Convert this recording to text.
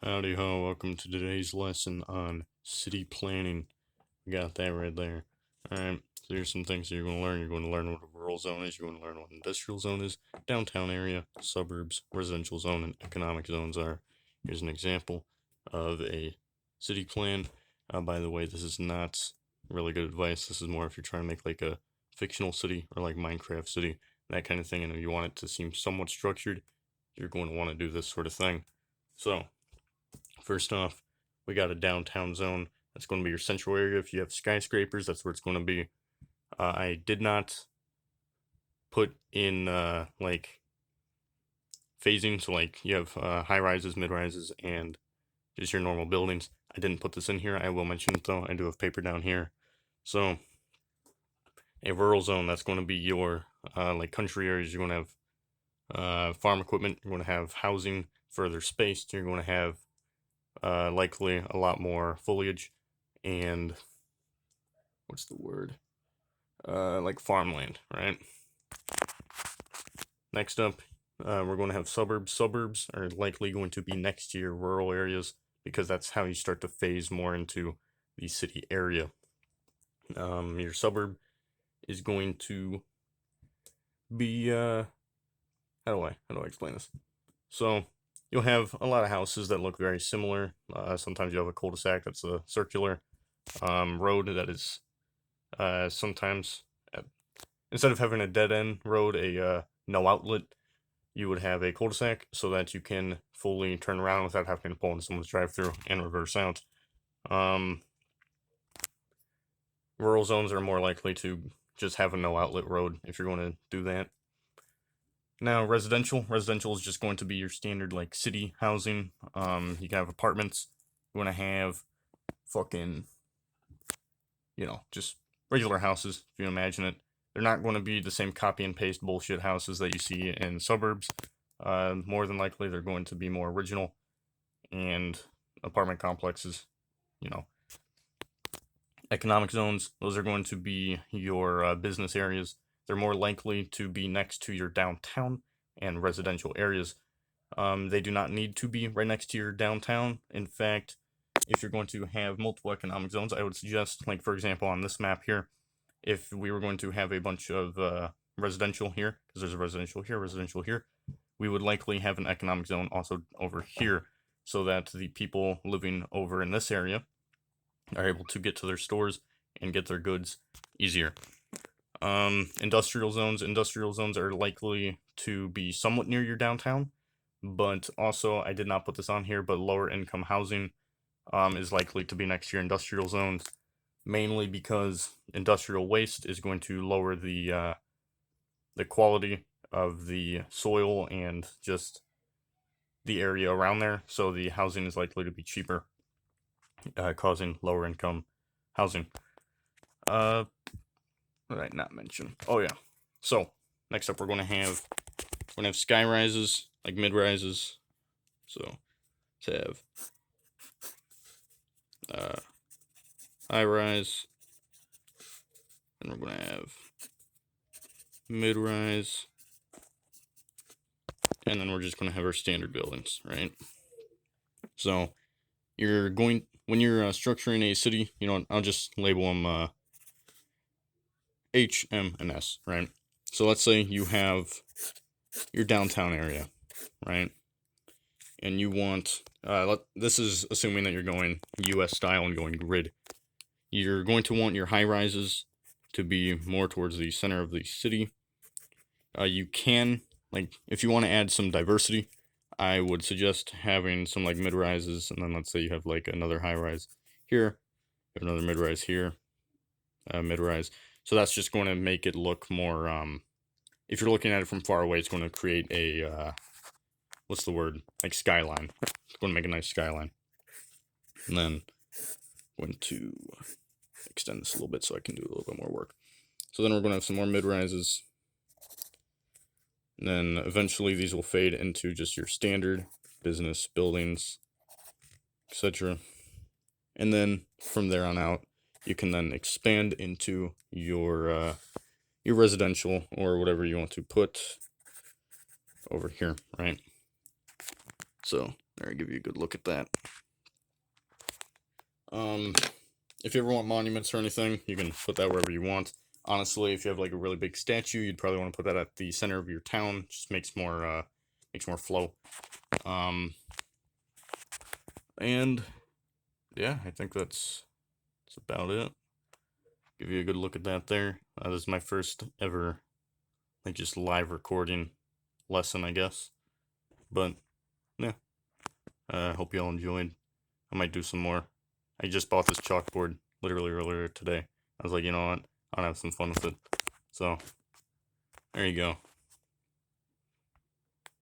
Howdy ho, welcome to today's lesson on city planning. We got that right there. Alright, so here's some things that you're going to learn. You're going to learn what a rural zone is, you're going to learn what an industrial zone is, downtown area, suburbs, residential zone, and economic zones are. Here's an example of a city plan. By the way, this is not really good advice. This is more if you're trying to make like a fictional city or like Minecraft city, that kind of thing, and if you want it to seem somewhat structured, you're going to want to do this sort of thing. So, first off, we got a downtown zone. That's going to be your central area. If you have skyscrapers, that's where it's going to be. I did not put in like phasing, so like you have high rises, mid rises, and just your normal buildings. I didn't put this in here. I will mention it though. I do have paper down here. So a rural zone, that's going to be your like country areas. You're going to have farm equipment. You're going to have housing further spaced. You're going to have likely a lot more foliage and what's the word? Like farmland, right? Next up, we're going to have suburbs. Suburbs are likely going to be next to your rural areas because that's how you start to phase more into the city area. Your suburb is going to be how do I explain this? So you'll have a lot of houses that look very similar. Sometimes you have a cul-de-sac that's a circular road that is sometimes instead of having a dead-end road, a no outlet, you would have a cul-de-sac so that you can fully turn around without having to pull into someone's drive-through and reverse out. Rural zones are more likely to just have a no outlet road if you're going to do that. Now, residential is just going to be your standard like city housing. You can have apartments. You want to have fucking, just regular houses, if you imagine it. They're not going to be the same copy and paste bullshit houses that you see in suburbs. More than likely, they're going to be more original, and apartment complexes, Economic zones, those are going to be your business areas. They're more likely to be next to your downtown and residential areas. They do not need to be right next to your downtown. In fact, if you're going to have multiple economic zones, I would suggest, like for example on this map here, if we were going to have a bunch of residential here, because there's a residential here, we would likely have an economic zone also over here, so that the people living over in this area are able to get to their stores and get their goods easier. Industrial zones are likely to be somewhat near your downtown, but also I did not put this on here, but lower income housing is likely to be next to your industrial zones, mainly because industrial waste is going to lower the quality of the soil and just the area around there, so the housing is likely to be cheaper, causing lower income housing. What did I not mention? Oh yeah. So next up, we're gonna have sky rises, like mid rises. So to have high rise, and we're gonna have mid rise, and then we're just gonna have our standard buildings, right? So you're going, when you're structuring a city, I'll just label them H, M, and S, right? So let's say you have your downtown area, right? And you want, this is assuming that you're going US style and going grid. You're going to want your high rises to be more towards the center of the city. You can, like, if you want to add some diversity, I would suggest having some like mid rises, and then let's say you have like another high rise here, another mid rise here, mid rise. So that's just going to make it look more, if you're looking at it from far away, it's going to create a, what's the word? Like skyline. It's going to make a nice skyline. And then I'm going to extend this a little bit so I can do a little bit more work. So then we're going to have some more mid rises. And then eventually these will fade into just your standard business buildings, etc. And then from there on out, you can then expand into your residential or whatever you want to put over here, right? So There, give you a good look at that. If you ever want monuments or anything, you can put that wherever you want. Honestly, if you have like a really big statue, you'd probably want to put that at the center of your town. Just makes more flow. And yeah, I think that's about it. Give you a good look at that there. This is my first ever like just live recording lesson, I guess. But yeah, hope you all enjoyed. I might do some more. I just bought this chalkboard literally earlier today. I was like, you know what? I'll have some fun with it. So there you go.